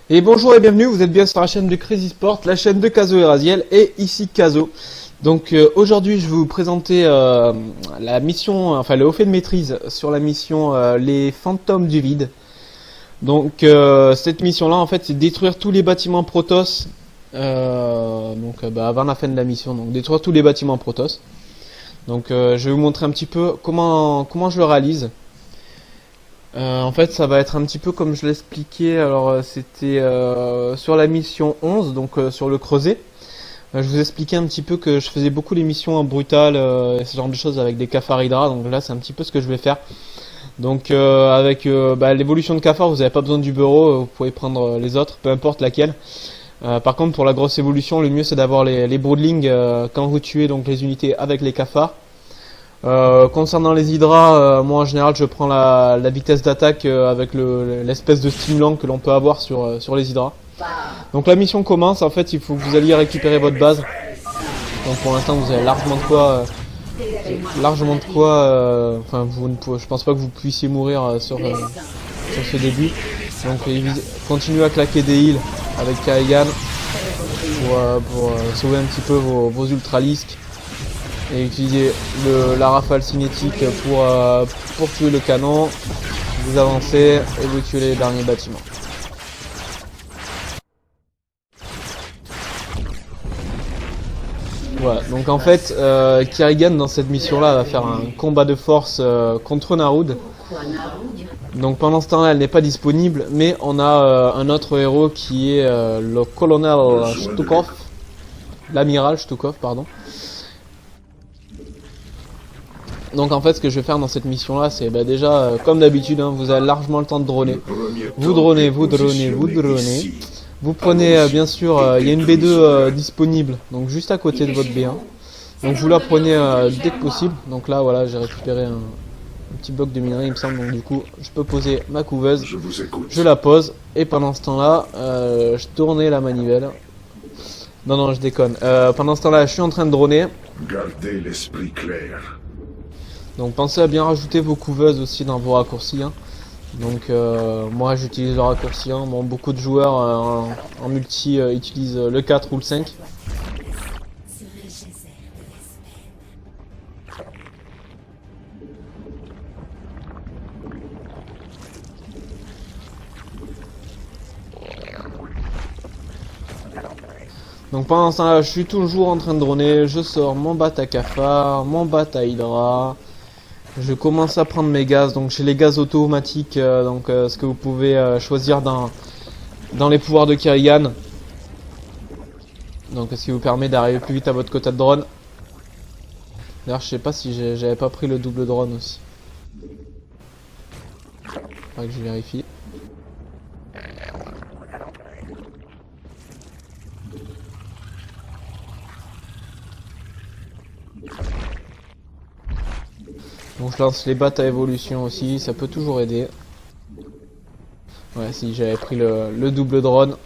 Et bonjour et bienvenue, vous êtes bien sur la chaîne de Crazy Sport, la chaîne de Kazo et Raziel, et ici Kazo. Donc aujourd'hui je vais vous présenter la mission, enfin le haut fait de maîtrise sur la mission les fantômes du vide. Donc cette mission là en fait c'est détruire tous les bâtiments Protoss, avant la fin de la mission, donc détruire tous les bâtiments Protoss. Donc je vais vous montrer un petit peu comment je le réalise. En fait ça va être un petit peu comme je l'expliquais, alors c'était sur la mission 11, donc sur le creuset. Je vous expliquais un petit peu que je faisais beaucoup les missions en brutal et ce genre de choses avec des cafards Hydra, donc là c'est un petit peu ce que je vais faire. Donc avec l'évolution de cafard vous n'avez pas besoin du bureau, vous pouvez prendre les autres, peu importe laquelle. Par contre pour la grosse évolution le mieux c'est d'avoir les broodlings quand vous tuez donc les unités avec les cafards. Concernant les hydras, moi en général je prends la vitesse d'attaque avec l'espèce de stimulant que l'on peut avoir sur les hydras. Donc la mission commence, en fait il faut que vous alliez récupérer votre base. Donc pour l'instant vous avez largement de quoi, je pense pas que vous puissiez mourir sur ce début. Donc continuez à claquer des heals avec Kerrigan pour sauver un petit peu vos ultralisques. Et utilisez la rafale cinétique pour tuer le canon. Vous avancez et vous tuez les derniers bâtiments. Voilà, donc en fait Kerrigan dans cette mission là va faire un combat de force contre Narud. Donc pendant ce temps là elle n'est pas disponible, mais on a un autre héros qui est le colonel Shtukov, l'amiral Shtukov pardon. Donc en fait ce que je vais faire dans cette mission là c'est déjà comme d'habitude vous avez largement le temps de droner. Vous dronez. Vous prenez bien sûr, il y a une B2 disponible donc juste à côté de votre B1. Donc vous la prenez dès que possible. Donc là voilà j'ai récupéré un petit bloc de minerai il me semble, donc du coup je peux poser ma couveuse. Je la pose et pendant ce temps là je tournais la manivelle. Non je déconne. Pendant ce temps là je suis en train de droner. Gardez l'esprit clair. Donc pensez à bien rajouter vos couveuses aussi dans vos raccourcis. Donc moi j'utilise le raccourci 1, bon, beaucoup de joueurs en multi utilisent le 4 ou le 5. Donc pendant ce temps-là, je suis toujours en train de droner, je sors mon bat à cafard, mon bat à hydra. Je commence à prendre mes gaz, donc j'ai les gaz automatiques, ce que vous pouvez choisir dans les pouvoirs de Kerrigan. Donc ce qui vous permet d'arriver plus vite à votre quota de drone. D'ailleurs je sais pas si j'avais pas pris le double drone aussi. Faudrait que je vérifie. Donc je lance les battes à évolution aussi, ça peut toujours aider. Ouais, si j'avais pris le double drone.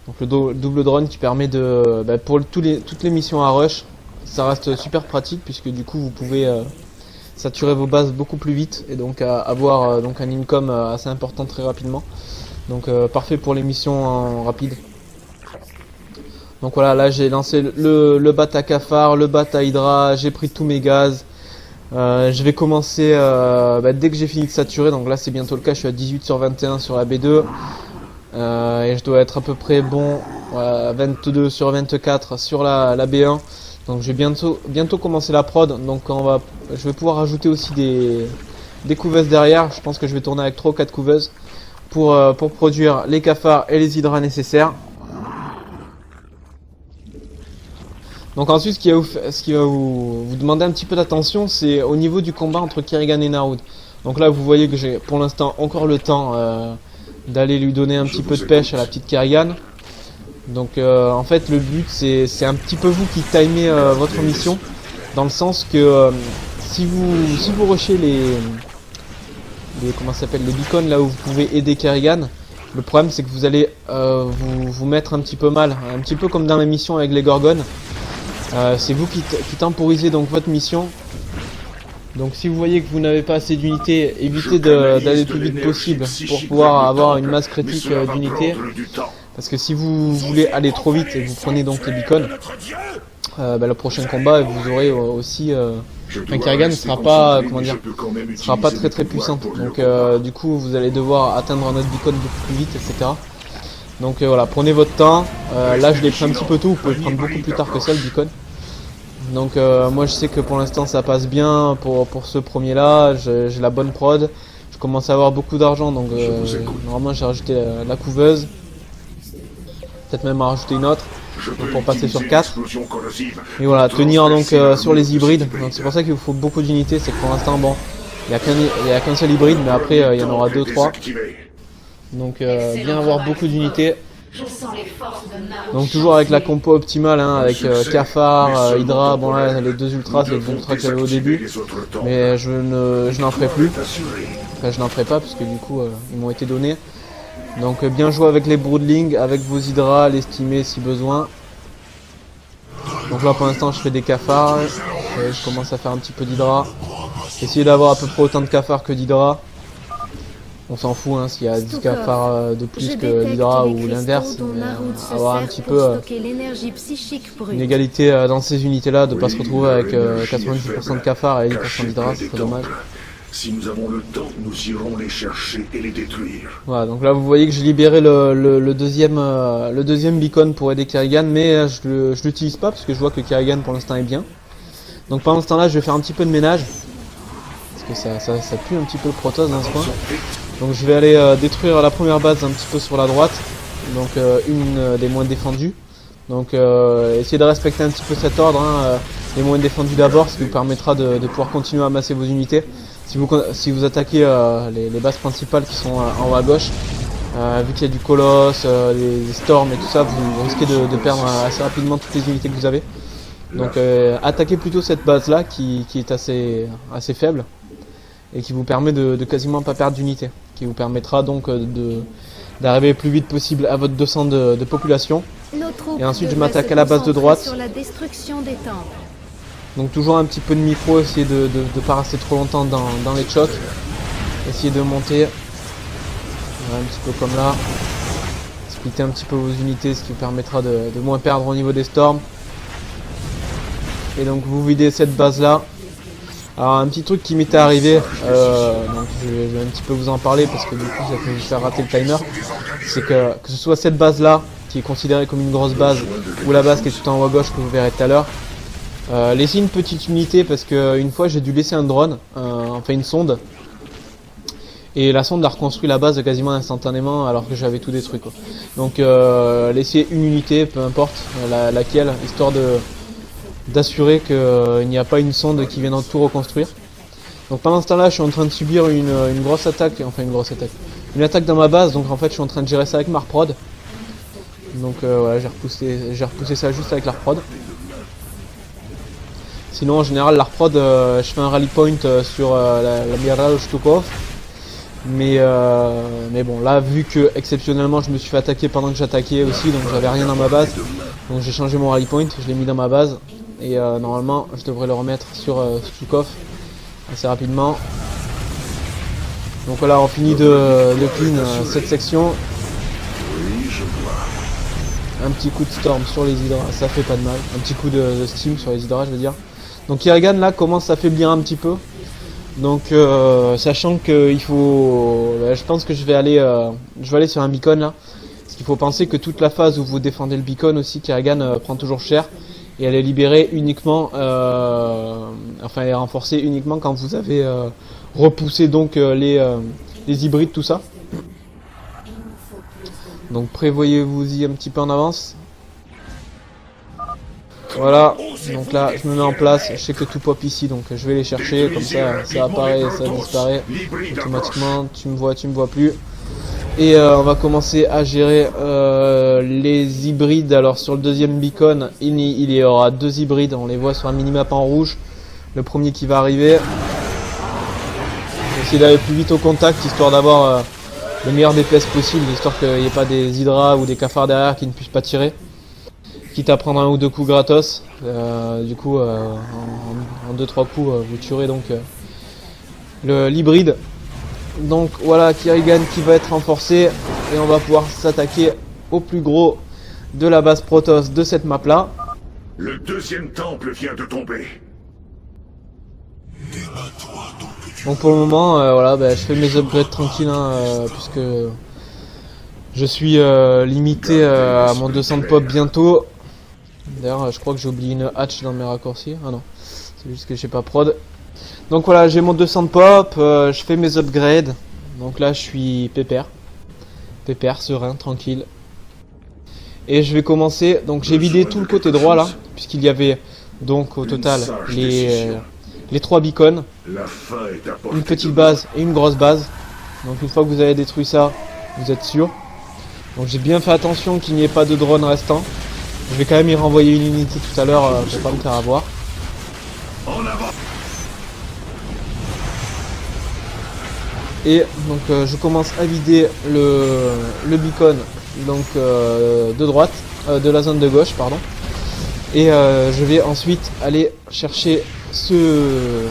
Donc le double drone qui permet de... pour toutes les missions à rush, ça reste super pratique puisque du coup vous pouvez saturer vos bases beaucoup plus vite et donc avoir un income assez important très rapidement. Donc parfait pour les missions rapides. Donc voilà, là j'ai lancé le bat à cafard, le bat à hydra, j'ai pris tous mes gaz. Je vais commencer dès que j'ai fini de saturer, donc là c'est bientôt le cas, je suis à 18/21 sur la B2 et je dois être à peu près bon à 22/24 sur la B1. Donc je vais bientôt commencer la prod, donc je vais pouvoir ajouter aussi des couveuses derrière. Je pense que je vais tourner avec 3 ou 4 couveuses pour produire les cafards et les hydras nécessaires. Donc ensuite ce qui va vous demander un petit peu d'attention, c'est au niveau du combat entre Kerrigan et Narud. Donc là vous voyez que j'ai pour l'instant encore le temps d'aller lui donner un petit peu de pêche à la petite Kerrigan. Donc en fait le but c'est un petit peu vous qui timez votre mission, dans le sens que si vous rushez les beacons là où vous pouvez aider Kerrigan, le problème c'est que vous allez vous mettre un petit peu mal, un petit peu comme dans la mission avec les Gorgones. C'est vous qui temporisez donc votre mission Donc si vous voyez que vous n'avez pas assez d'unités, évitez d'aller le plus vite possible pour pouvoir avoir une masse critique d'unités. Parce que si vous voulez aller trop vite et que vous prenez donc les beacons, le prochain combat vous aurez aussi... Kerrigan ne sera pas, comment dire, sera pas très puissante. Donc du coup vous allez devoir atteindre un autre beacon beaucoup plus vite, etc. Donc voilà, prenez votre temps. Là je l'ai pris un petit peu tôt, vous pouvez le prendre beaucoup plus tard que ça le beacon. Donc moi je sais que pour l'instant ça passe bien pour ce premier là, j'ai la bonne prod, je commence à avoir beaucoup d'argent donc normalement j'ai rajouté la couveuse, peut-être même à rajouter une autre donc, pour passer sur 4. Et voilà, tenir donc sur les hybrides, donc c'est pour ça qu'il vous faut beaucoup d'unités, c'est que pour l'instant bon, il n'y a qu'un seul hybride mais après il y en aura 2-3. Donc bien avoir beaucoup d'unités. Donc toujours avec la compo optimale, hein, avec Cafard, Hydra, bon là les deux ultras c'est le bon ultra que j'avais au début, mais je n'en ferai plus, enfin je n'en ferai pas parce que du coup ils m'ont été donnés. Donc bien jouer avec les Broodlings, avec vos Hydras, l'estimer si besoin. Donc là pour l'instant je fais des Cafards, je commence à faire un petit peu d'Hydra, essayer d'avoir à peu près autant de Cafards que d'Hydra. On s'en fout hein, s'il y a 10 cafards de plus que l'Hydra ou l'inverse, avoir un petit peu une égalité dans ces unités là, de ne pas se retrouver avec 90% de cafards et 10% d'Hydra, c'est très dommage. Si nous avons le temps, nous irons les chercher et les détruire. Voilà, donc là vous voyez que j'ai libéré le deuxième beacon pour aider Kerrigan, mais je l'utilise pas parce que je vois que Kerrigan pour l'instant est bien. Donc pendant ce temps là je vais faire un petit peu de ménage, parce que ça pue un petit peu le Protoss dans ce coin. Donc je vais aller détruire la première base un petit peu sur la droite, donc une des moins défendues. Donc essayez de respecter un petit peu cet ordre, hein, les moins défendus d'abord, ce qui vous permettra de pouvoir continuer à amasser vos unités. Si vous attaquez les bases principales qui sont en haut à gauche, vu qu'il y a du colosse, des storms et tout ça, vous risquez de perdre assez rapidement toutes les unités que vous avez. Donc attaquez plutôt cette base là qui est assez faible et qui vous permet de quasiment pas perdre d'unités, qui vous permettra donc d'arriver le plus vite possible à votre 200 de population. Et ensuite je m'attaque à la base de droite. Sur la destruction des temples. Donc toujours un petit peu de micro, essayer de pas rester trop longtemps dans les chocs. Essayer de monter voilà, un petit peu comme là. Splitter un petit peu vos unités, ce qui vous permettra de moins perdre au niveau des storms. Et donc vous videz cette base là. Alors un petit truc qui m'était arrivé, donc je vais un petit peu vous en parler parce que du coup ça peut vous faire rater le timer. C'est que ce soit cette base là qui est considérée comme une grosse base ou la base qui est tout en haut à gauche que vous verrez tout à l'heure. Laissez une petite unité parce que une fois j'ai dû laisser un drone, enfin une sonde. Et la sonde a reconstruit la base quasiment instantanément alors que j'avais tout détruit quoi. Donc laissez une unité, peu importe laquelle, histoire d'assurer qu'il n'y a pas une sonde qui vienne tout reconstruire. Donc pendant ce temps là je suis en train de subir une grosse attaque, enfin une attaque dans ma base, donc en fait je suis en train de gérer ça avec ma reprod. Donc voilà, j'ai repoussé ça juste avec la reprod. Sinon en général la reprod je fais un rally point sur la Mirage Shtukov. Mais bon là vu que exceptionnellement je me suis fait attaquer pendant que j'attaquais aussi, donc j'avais rien dans ma base, donc j'ai changé mon rally point, je l'ai mis dans ma base et normalement je devrais le remettre sur Shtukov assez rapidement. Donc voilà, on finit de clean cette section. Un petit coup de storm sur les hydras, ça fait pas de mal, un petit coup de steam sur les hydras je veux dire. Donc Kerrigan là commence à s'affaiblir un petit peu. Donc sachant que il faut, je pense que je vais aller sur un beacon là, parce qu'il faut penser que toute la phase où vous défendez le beacon aussi, Kerrigan prend toujours cher et elle est libérée uniquement, enfin elle est renforcée uniquement quand vous avez repoussé donc les hybrides tout ça. Donc prévoyez-vous-y un petit peu en avance. Voilà, donc là je me mets en place, je sais que tout pop ici donc je vais les chercher, comme ça apparaît et ça disparaît automatiquement, tu me vois plus. Et on va commencer à gérer les hybrides. Alors sur le deuxième beacon, il y aura deux hybrides, on les voit sur un minimap en rouge, le premier qui va arriver. Essayer d'aller plus vite au contact histoire d'avoir le meilleur DPS possible, histoire qu'il n'y ait pas des hydras ou des cafards derrière qui ne puissent pas tirer. Quitte à prendre un ou deux coups gratos, du coup en 2-3 coups vous tuerez donc l'hybride. Donc voilà Kerrigan qui va être renforcé et on va pouvoir s'attaquer au plus gros de la base Protoss de cette map là. Le deuxième temple vient de tomber. Donc pour le moment voilà, je fais mes upgrades tranquilles puisque je suis limité à mon 200 de pop bientôt. D'ailleurs je crois que j'ai oublié une hatch dans mes raccourcis. Ah non, c'est juste que j'ai pas prod. Donc voilà, j'ai mon 200 de pop, je fais mes upgrades. Donc là je suis pépère, serein, tranquille. Et je vais commencer, donc j'ai vidé tout le côté droit là, puisqu'il y avait donc au total les 3 beacons, une petite base et une grosse base. Donc une fois que vous avez détruit ça, vous êtes sûr. Donc j'ai bien fait attention qu'il n'y ait pas de drone restant. Je vais quand même y renvoyer une unité tout à l'heure pour pas me faire avoir. Et donc je commence à vider le beacon donc de droite, de la zone de gauche pardon. Et je vais ensuite aller chercher ce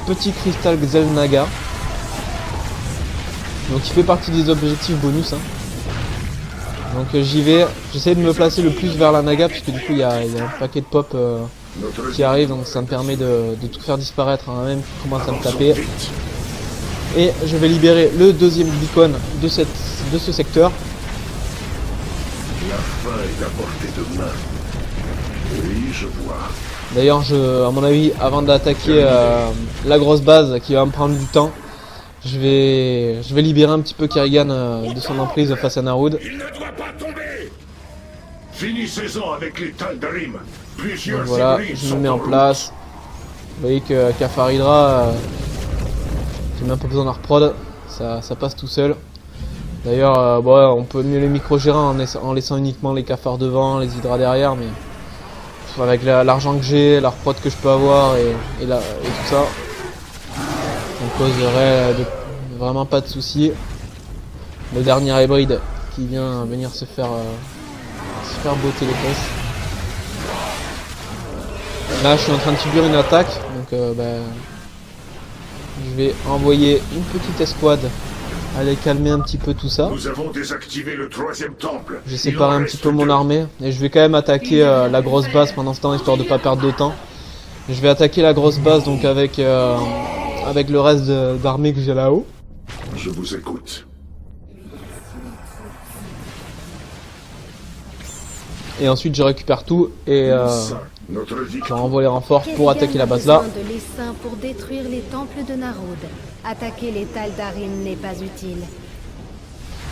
petit cristal Xel'Naga. Donc il fait partie des objectifs bonus. Hein. Donc j'y vais, j'essaie de me placer le plus vers la Naga puisque du coup il y a un paquet de pop qui arrive, donc ça me permet de tout faire disparaître hein, même qui commence à me taper. Et je vais libérer le deuxième beacon de ce secteur. La fin est à portée de main. Oui, je vois. D'ailleurs, à mon avis, avant d'attaquer la grosse base qui va me prendre du temps, je vais libérer un petit peu Kerrigan de son emprise face à Narud. Il ne doit pas tomber. Finissez-en avec les Tal'Darim. Plusieurs donc voilà, je me mets en place. Vous voyez que Caphar Hydra, j'ai même pas besoin de reprod, ça passe tout seul. D'ailleurs, on peut mieux les micro-gérer en laissant uniquement les cafards devant, les hydras derrière, mais avec l'argent que j'ai, la reprod que je peux avoir et tout ça, ça me poserait vraiment pas de soucis. Le dernier hybride qui vient venir se faire botter les fesses. Là, je suis en train de subir une attaque, donc je vais envoyer une petite escouade aller calmer un petit peu tout ça. Nous avons désactivé le troisième temple. J'ai séparé un petit peu mon armée et je vais quand même attaquer la grosse base pendant ce temps histoire de pas perdre de temps. Je vais attaquer la grosse base donc avec le reste d'armée que j'ai là-haut. Je vous écoute. Et ensuite je récupère tout et je renvoie les renforts pour attaquer la base là. De l'essaim pour détruire les temples de Narud. Attaquer les Tal'Darim n'est pas utile.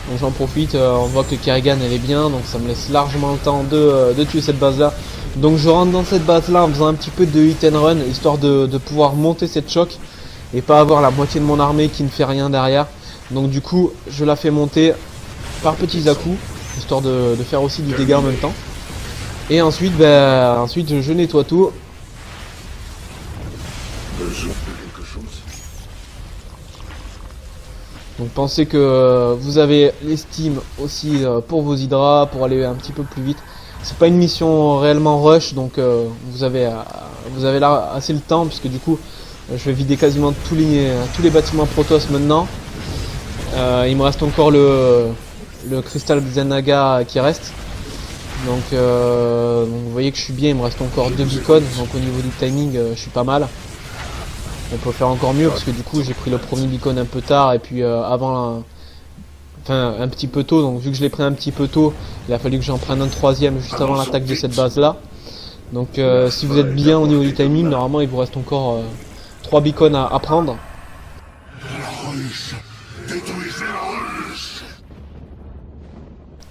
Donc j'en profite, on voit que Kerrigan elle est bien, donc ça me laisse largement le temps de tuer cette base là. Donc je rentre dans cette base là en faisant un petit peu de hit and run, histoire de pouvoir monter cette choc et pas avoir la moitié de mon armée qui ne fait rien derrière. Donc du coup je la fais monter par petits à-coups, histoire de faire aussi du dégât en même temps. Et ensuite, je nettoie tout. Donc pensez que vous avez les steams aussi pour vos hydras, pour aller un petit peu plus vite. C'est pas une mission réellement rush, donc vous avez là assez le temps, puisque du coup je vais vider quasiment tous les bâtiments Protoss maintenant. Il me reste encore le cristal Xel'Naga qui reste. Donc vous voyez que je suis bien, il me reste encore 2 beacons, donc au niveau du timing je suis pas mal. On peut faire encore mieux parce que du coup j'ai pris le premier beacon un peu tard et puis un petit peu tôt, donc vu que je l'ai pris un petit peu tôt, il a fallu que j'en prenne un troisième juste avant l'attaque de cette base là. Donc si vous êtes bien au niveau du timing, normalement il vous reste encore 3 beacons à prendre.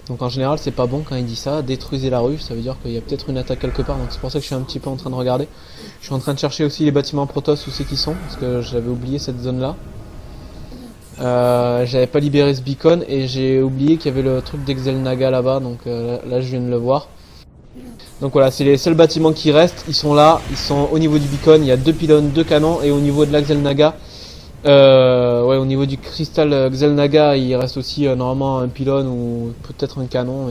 Donc en général c'est pas bon quand il dit ça, détruisez la ruche, ça veut dire qu'il y a peut-être une attaque quelque part, donc c'est pour ça que je suis un petit peu en train de regarder. Je suis en train de chercher aussi les bâtiments Protoss où c'est qu'ils sont, parce que j'avais oublié cette zone là. J'avais pas libéré ce beacon et j'ai oublié qu'il y avait le truc d'Xel'Naga là-bas, donc là je viens de le voir. Donc voilà, c'est les seuls bâtiments qui restent, ils sont là, ils sont au niveau du beacon, il y a 2 pylônes, 2 canons, et au niveau de la Xel'Naga, au niveau du cristal Xel'Naga, il reste aussi normalement un pylône ou peut-être un canon.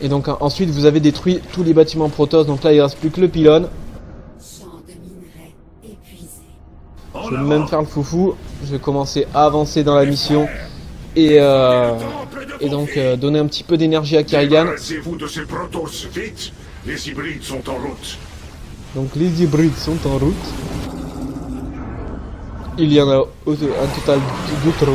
Et donc ensuite vous avez détruit tous les bâtiments Protoss, donc là il reste plus que le pylône. Je vais même faire le foufou. Je vais commencer à avancer dans la mission. Et donc donner un petit peu d'énergie à Kerrigan. Débarrassez-vous de ces Protoss, vite. Les hybrides sont en route. Donc les hybrides sont en route. Il y en a un total d'autres.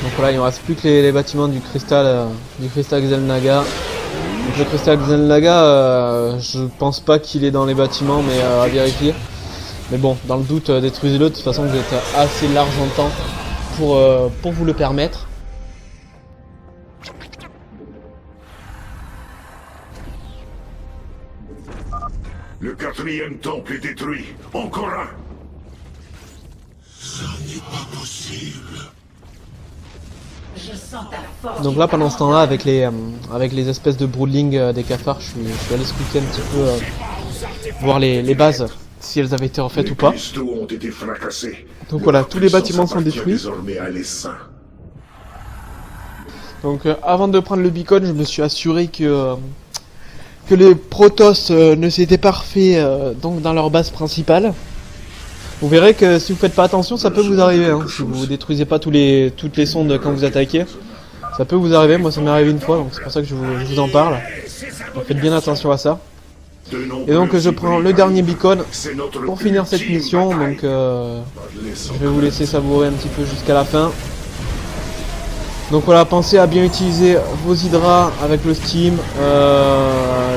Donc voilà, il ne reste plus que les bâtiments du cristal Xel'Naga. Donc le cristal Xel'Naga, je pense pas qu'il est dans les bâtiments, mais à vérifier. Mais bon, dans le doute, détruisez-le. De toute façon, vous êtes assez large en temps pour vous le permettre. Le 4e temple est détruit. Encore un. Donc là, pendant ce temps-là, avec les espèces de broodling des cafards, je suis allé scouter un petit peu, voir les bases, si elles avaient été refaites ou pas. Les cristaux ont été fracassés. Donc voilà, Leur tous les puissance bâtiments sont appartient détruits. désormais à l'essaim. Donc avant de prendre le beacon, je me suis assuré que les Protoss ne s'étaient pas refaits donc dans leur base principale. Vous verrez que si vous faites pas attention, ça peut vous arriver. Hein. Si vous détruisez pas toutes les sondes quand vous attaquez, ça peut vous arriver. Moi, ça m'est arrivé une fois, donc c'est pour ça que je vous en parle. Donc faites bien attention à ça. Et donc je prends le dernier beacon pour finir cette mission. Donc je vais vous laisser savourer un petit peu jusqu'à la fin. Donc voilà, pensez à bien utiliser vos hydras avec le steam.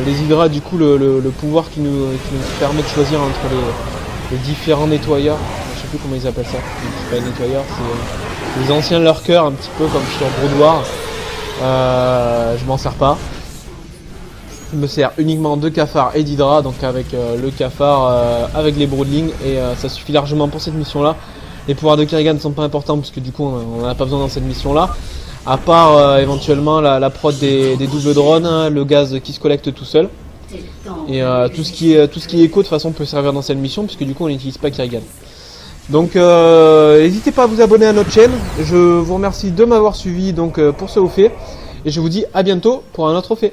Les hydras, du coup, le pouvoir qui nous permet de choisir entre les différents nettoyeurs. Je sais plus comment ils appellent ça. C'est pas les nettoyeurs, c'est les anciens lurkers, un petit peu comme sur Brood War. Je m'en sers pas. Je me sers uniquement de cafards et d'hydra, donc avec le cafard avec les broodlings, et ça suffit largement pour cette mission là. Les pouvoirs de Kerrigan ne sont pas importants puisque du coup on n'en a pas besoin dans cette mission là, à part éventuellement la prod des doubles drones, hein, le gaz qui se collecte tout seul, et tout ce qui est écho de toute façon peut servir dans cette mission puisque du coup on n'utilise pas Kerrigan. Donc n'hésitez pas à vous abonner à notre chaîne. Je vous remercie de m'avoir suivi donc pour ce haut fait, et je vous dis à bientôt pour un autre fait.